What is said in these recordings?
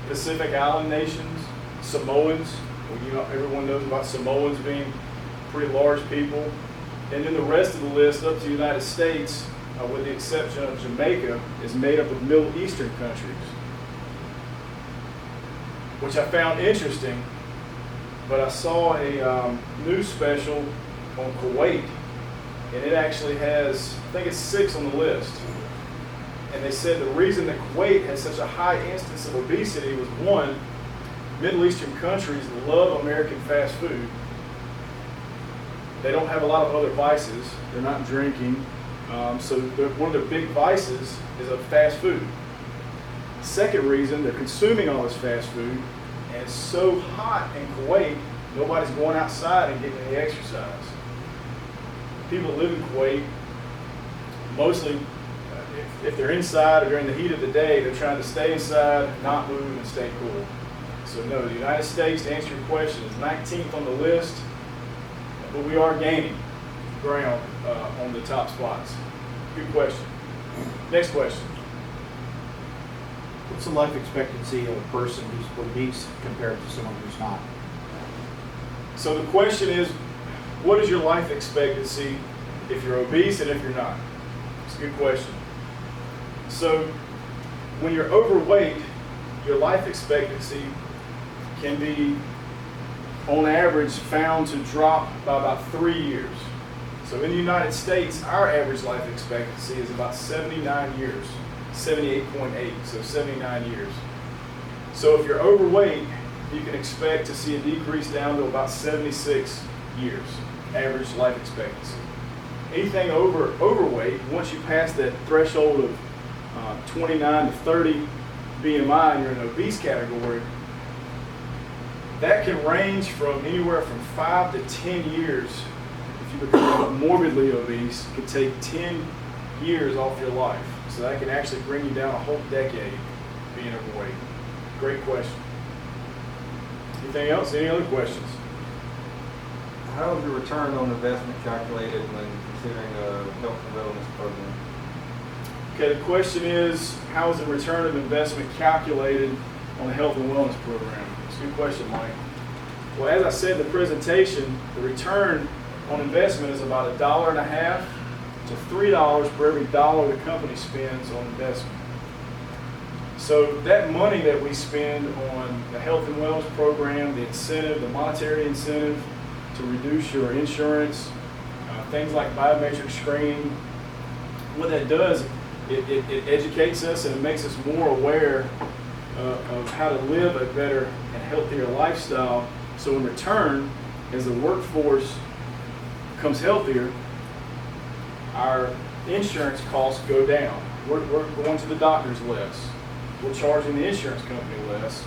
Pacific Island nations, Samoans. Well, everyone knows about Samoans being pretty large people. And then the rest of the list up to the United States, with the exception of Jamaica, is made up of Middle Eastern countries, which I found interesting. But I saw a news special on Kuwait, and it actually has, I think it's 6 on the list. And they said the reason that Kuwait has such a high instance of obesity was, one, Middle Eastern countries love American fast food. They don't have a lot of other vices. They're not drinking. So one of their big vices is of fast food. Second reason, they're consuming all this fast food, and it's so hot in Kuwait, nobody's going outside and getting any exercise. People that live in Kuwait, mostly, if they're inside or during the heat of the day, they're trying to stay inside, not move, and stay cool. So no, the United States, to answer your question, is 19th on the list, but we are gaining ground on the top spots. Good question. Next question. What's the life expectancy of a person who's obese compared to someone who's not? So the question is, what is your life expectancy if you're obese and if you're not? It's a good question. So when you're overweight, your life expectancy can be, on average, found to drop by about 3 years. So in the United States, our average life expectancy is about 79 years, 78.8, so 79 years. So if you're overweight, you can expect to see a decrease down to about 76 years, average life expectancy. Anything overweight, once you pass that threshold of 29 to 30 BMI and you're in the obese category, that can range from anywhere from 5 to 10 years. If you become morbidly obese, it could take 10 years off your life. So that can actually bring you down a whole decade being overweight. Great question. Anything else? Any other questions? How is the return on investment calculated when considering a health and wellness program? Okay, the question is, how is the return of investment calculated on a health and wellness program? It's a good question, Mike. Well, as I said in the presentation, the return on investment is about $1.50 to $3 for every dollar the company spends on investment. So that money that we spend on the health and wellness program, the incentive, the monetary incentive to reduce your insurance, things like biometric screening, what that does, it educates us and it makes us more aware of how to live a better and healthier lifestyle. So in return, as the workforce becomes healthier, our insurance costs go down. We're going to the doctors less. We're charging the insurance company less.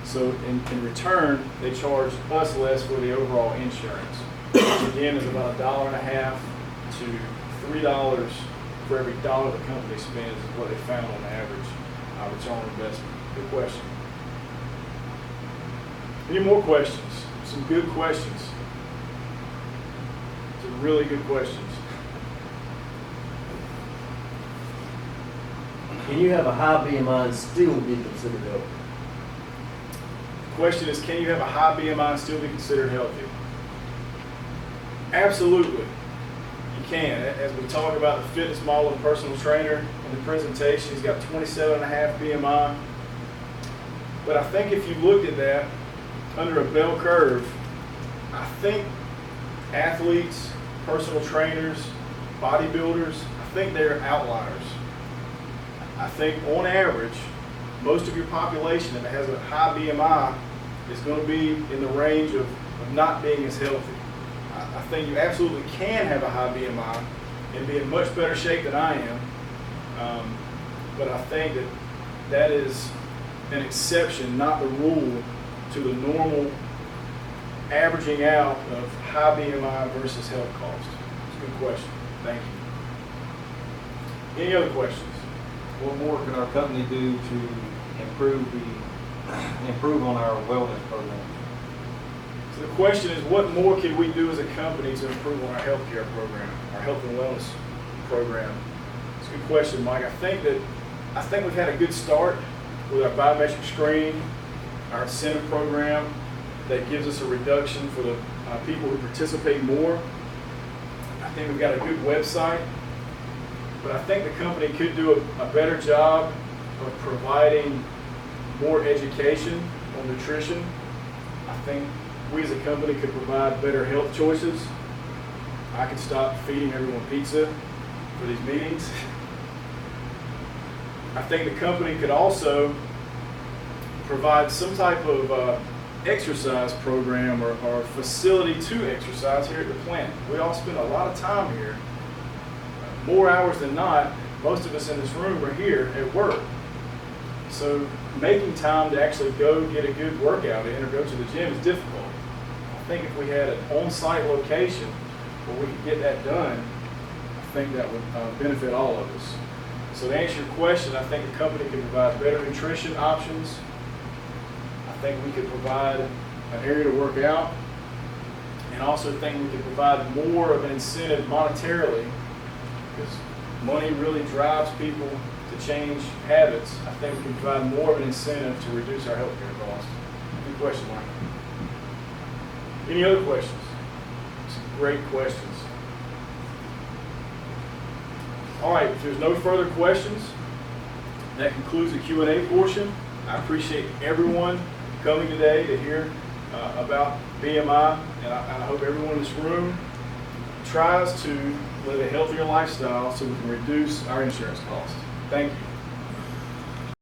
So in return, they charge us less for the overall insurance. Which again is about $1.50 to $3 for every dollar the company spends is what they found on average return on investment. Good question. Any more questions? Some good questions. Some really good questions. Can you have a high BMI and still be considered healthy? The question is, can you have a high BMI and still be considered healthy? Absolutely. You can. As we talk about the fitness model and personal trainer in the presentation, he's got 27.5 BMI. But I think if you looked at that under a bell curve, I think athletes, personal trainers, bodybuilders, I think they're outliers. I think on average, most of your population, if it has a high BMI, is going to be in the range of not being as healthy. I think you absolutely can have a high BMI and be in much better shape than I am. But I think that is an exception, not the rule, to the normal averaging out of high BMI versus health cost. It's a good question. Thank you. Any other questions? What more can our company do to improve on our wellness program? So the question is, what more can we do as a company to improve on our healthcare program, our health and wellness program? It's a good question, Mike. I think we've had a good start with our biometric screen, our incentive program that gives us a reduction for the people who participate more. I think we've got a good website, but I think the company could do a better job of providing more education on nutrition. I think we as a company could provide better health choices. I could stop feeding everyone pizza for these meetings. I think the company could also provide some type of exercise program or facility to exercise here at the plant. We all spend a lot of time here, more hours than not. Most of us in this room are here at work. So making time to actually go get a good workout in or go to the gym is difficult. I think if we had an on-site location where we could get that done, I think that would benefit all of us. So to answer your question, I think the company can provide better nutrition options. I think we could provide an area to work out, and also think we could provide more of an incentive monetarily, because money really drives people to change habits. I think we can provide more of an incentive to reduce our healthcare costs. Good question, Mike. Any other questions? Some great questions. All right, if there's no further questions, that concludes the Q&A portion. I appreciate everyone coming today to hear about BMI, and I hope everyone in this room tries to live a healthier lifestyle so we can reduce our insurance costs. Thank you.